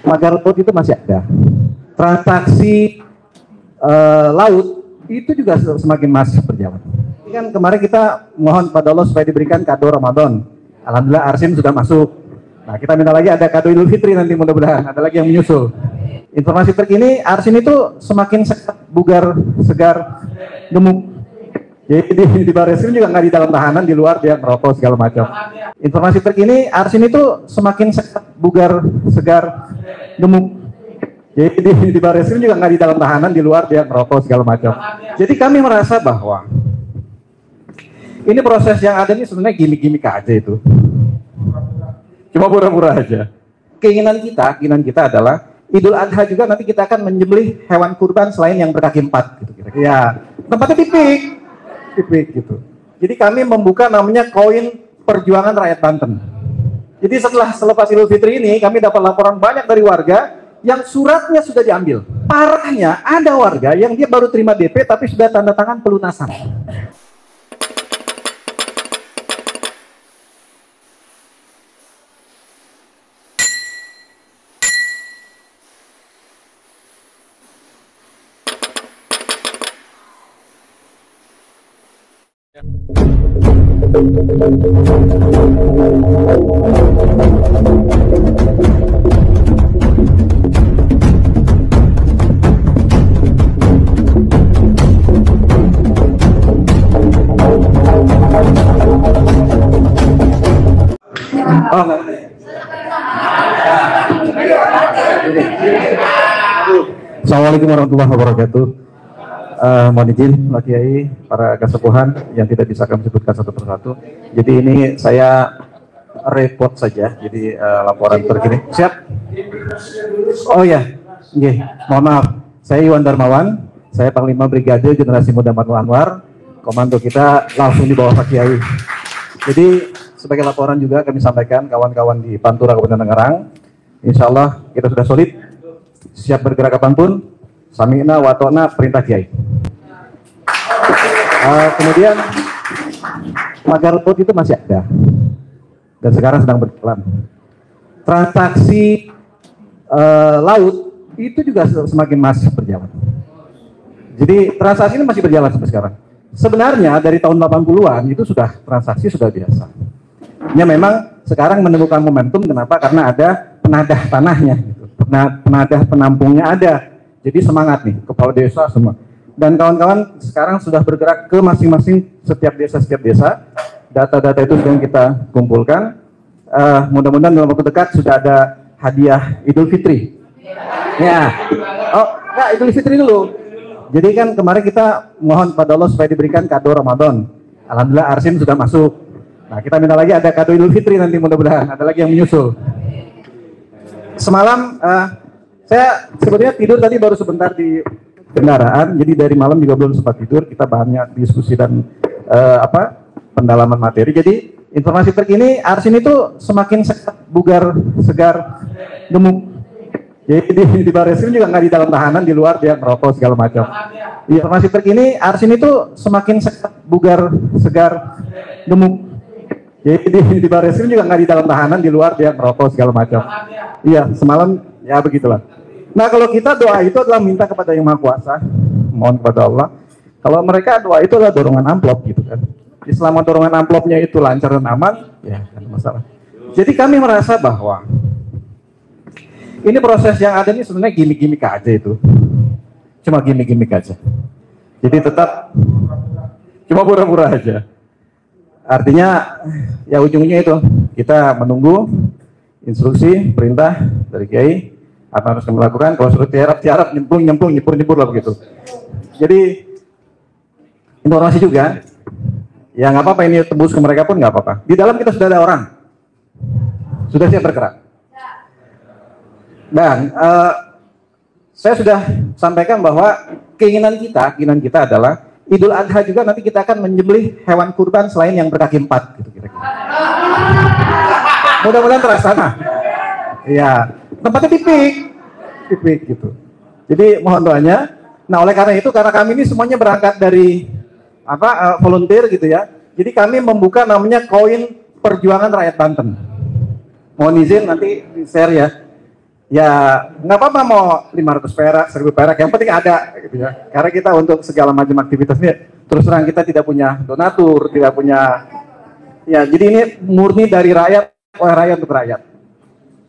Pagar laut itu masih ada. Transaksi laut itu juga semakin masif berjalan. Ini kan kemarin kita mohon pada Allah supaya diberikan kado Ramadan. Alhamdulillah Arsin sudah masuk. Nah, kita minta lagi ada kado Idul Fitri nanti, mudah-mudahan ada lagi yang menyusul. Informasi terkini, Arsin itu semakin bugar, segar, gemuk. Jadi di Barreskrim juga nggak di dalam tahanan, di luar dia merokok segala macam. Informasi terkini, Arsin itu semakin bugar, segar, gemuk. Jadi di Barreskrim juga nggak di dalam tahanan, di luar dia merokok segala macam. Jadi kami merasa bahwa ini proses yang ada ini sebenarnya gimmick-gimmick aja itu. Cuma pura-pura aja. Keinginan kita adalah Idul Adha juga nanti kita akan menyembelih hewan kurban selain yang berkaki 4 gitu kira-kira. Ya, tempatnya tipik gitu. Jadi kami membuka namanya koin perjuangan rakyat Banten. Jadi selepas Idul Fitri ini kami dapat laporan banyak dari warga yang suratnya sudah diambil. Parahnya ada warga yang dia baru terima DP tapi sudah tanda tangan pelunasan. Assalamualaikum warahmatullahi wabarakatuh. Mohon izin Pak Kiai, para kesepuhan yang tidak bisa kami sebutkan satu persatu. Jadi ini saya report saja. Jadi laporan terkini. Siap? Oh ya, mohon maaf. Saya Iwan Darmawan. Saya Panglima Brigade Generasi Muda Manul Anwar. Komando kita langsung di bawah Pak Kiai. Jadi sebagai laporan juga kami sampaikan kawan-kawan di Pantura Kabupaten Tangerang. Insya Allah kita sudah solid, siap bergerak kapanpun. Sami'na wa ta'na, perintah Kiai. Kemudian pagar laut itu masih ada dan sekarang sedang berjalan. Transaksi laut itu juga semakin masif berjalan. Jadi transaksi ini masih berjalan sampai sekarang. Sebenarnya dari tahun 80-an itu transaksi sudah biasa. Ya memang sekarang menemukan momentum, kenapa? Karena ada penadah tanahnya, gitu. Penadah penampungnya ada. Jadi semangat nih, kepala desa semua. Dan kawan-kawan sekarang sudah bergerak ke masing-masing setiap desa. Data-data itu sedang kita kumpulkan. Mudah-mudahan dalam waktu dekat sudah ada hadiah Idul Fitri. Ya, enggak, Idul Fitri dulu. Jadi kan kemarin kita mohon pada Allah supaya diberikan kado Ramadan. Alhamdulillah Arsin sudah masuk. Nah, kita minta lagi ada kado Idul Fitri nanti, mudah-mudahan ada lagi yang menyusul. Semalam saya sebetulnya tidur tadi baru sebentar di kendaraan, jadi dari malam juga belum sempat tidur. Kita banyak diskusi dan pendalaman materi. Jadi informasi terkini, Arsin itu semakin bugar, segar, gemuk. Jadi di Barreskrim juga nggak di dalam tahanan, di luar dia merokok segala macam. Informasi terkini, Arsin itu semakin bugar, segar, gemuk. Jadi di Barreskrim juga nggak di dalam tahanan, di luar dia merokok segala macam. Iya, semalam ya begitulah. Nah, kalau kita doa itu adalah minta kepada Yang Maha Kuasa, mohon kepada Allah. Kalau mereka doa itu adalah dorongan amplop gitu kan. Selama dorongan amplopnya itu lancar dan aman, ya kan masalah. Jadi kami merasa bahwa ini proses yang ada ini sebenarnya gimmick-gimmick aja itu. Cuma gimmick-gimmick aja. Jadi tetap cuma pura-pura aja. Artinya ya ujungnya itu kita menunggu instruksi, perintah dari Kiai apa harus kami lakukan. Kalau suruh tiarap, nyempur lah begitu. Jadi informasi juga, ya nggak apa-apa ini tembus ke mereka pun nggak apa-apa. Di dalam kita sudah ada orang, sudah siap bergerak. Dan saya sudah sampaikan bahwa keinginan kita adalah Idul Adha juga nanti kita akan menyembelih hewan kurban selain yang berkaki 4 gitu kira-kira. Mudah-mudahan terlaksana. Ya, tempatnya tipik gitu. Jadi mohon doanya. Nah, oleh karena itu, karena kami ini semuanya berangkat dari volunteer gitu ya. Jadi kami membuka namanya koin perjuangan rakyat Banten. mohon izin nanti di share ya. Ya nggak apa-apa mau 500 perak, 1000 perak, yang penting ada gitu ya. Karena kita untuk segala macam aktivitas ini terus terang kita tidak punya donatur, tidak punya ya. Jadi ini murni dari rakyat, oleh rakyat untuk rakyat.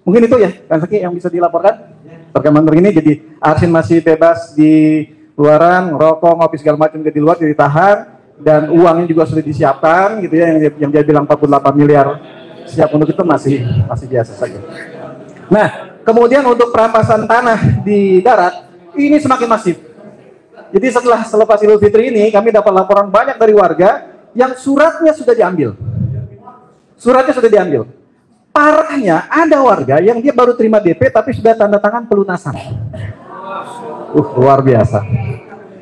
Mungkin itu ya, Kang Seki yang bisa dilaporkan terkait ini. Jadi Arsin masih bebas di luaran, rokok, ngopi segala macam juga di luar jadi ditahan, dan uangnya juga sudah disiapkan gitu ya, yang dia bilang 48 miliar siap untuk itu masih biasa saja. Nah, kemudian untuk perampasan tanah di darat ini semakin masif. Jadi selepas Idul Fitri ini kami dapat laporan banyak dari warga yang suratnya sudah diambil. Suratnya sudah diambil. Parahnya ada warga yang dia baru terima DP tapi sudah tanda tangan pelunasan. Luar biasa.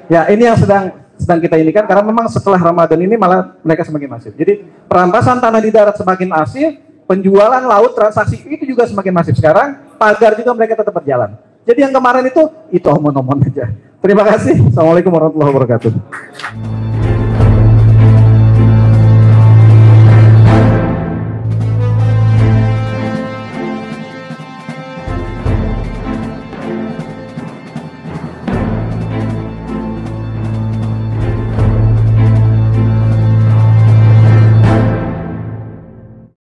Ya, ini yang sedang kita inikan karena memang setelah Ramadan ini malah mereka semakin masif. Jadi perampasan tanah di darat semakin masif, penjualan laut transaksi itu juga semakin masif. Sekarang pagar juga mereka tetap berjalan. Jadi yang kemarin itu omong-omong aja. Terima kasih. Assalamualaikum warahmatullahi wabarakatuh.